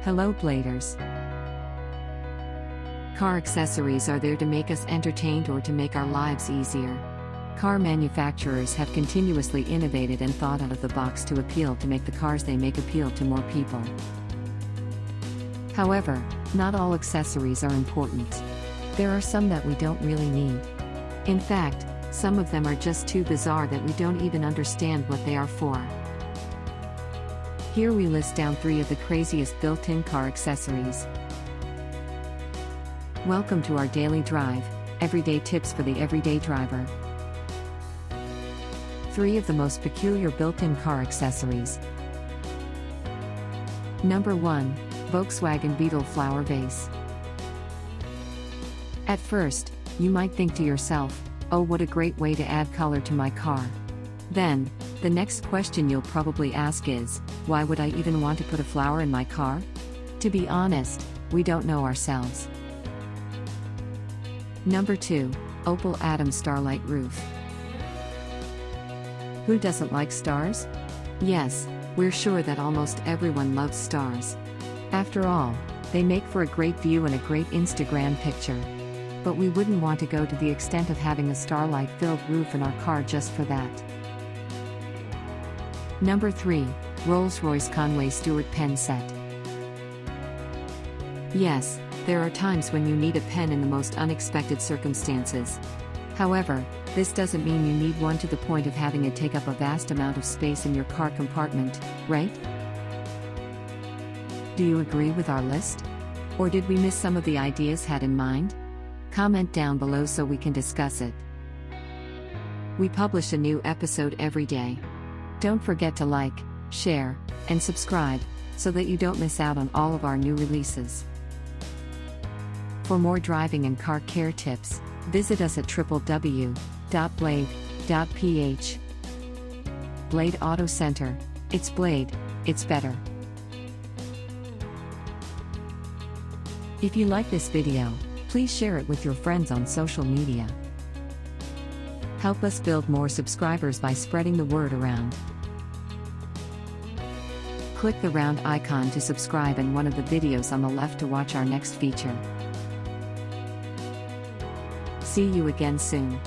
Hello Bladers. Car accessories are there to make us entertained or to make our lives easier. Car manufacturers have continuously innovated and thought out of the box to appeal to make the cars they make appeal to more people. However, not all accessories are important. There are some that we don't really need. In fact, some of them are just too bizarre that we don't even understand what they are for. Here we list down 3 of the craziest built-in car accessories. Welcome to our daily drive, everyday tips for the everyday driver. 3 of the most peculiar built-in car accessories. Number 1, Volkswagen Beetle flower vase. At first, you might think to yourself, oh, what a great way to add color to my car. Then, the next question you'll probably ask is, why would I even want to put a flower in my car? To be honest, we don't know ourselves. Number 2, Opal Atom Starlight Roof. Who doesn't like stars? Yes, we're sure that almost everyone loves stars. After all, they make for a great view and a great Instagram picture. But we wouldn't want to go to the extent of having a starlight-filled roof in our car just for that. Number 3, Rolls-Royce Conway Stewart pen set. Yes, there are times when you need a pen in the most unexpected circumstances. However, this doesn't mean you need one to the point of having it take up a vast amount of space in your car compartment, right? Do you agree with our list? Or did we miss some of the ideas had in mind? Comment down below so we can discuss it. We publish a new episode every day. Don't forget to like, share, and subscribe, so that you don't miss out on all of our new releases. For more driving and car care tips, visit us at www.blade.ph. Blade Auto Center. It's Blade, it's better. If you like this video, please share it with your friends on social media. Help us build more subscribers by spreading the word around. Click the round icon to subscribe and one of the videos on the left to watch our next feature. See you again soon.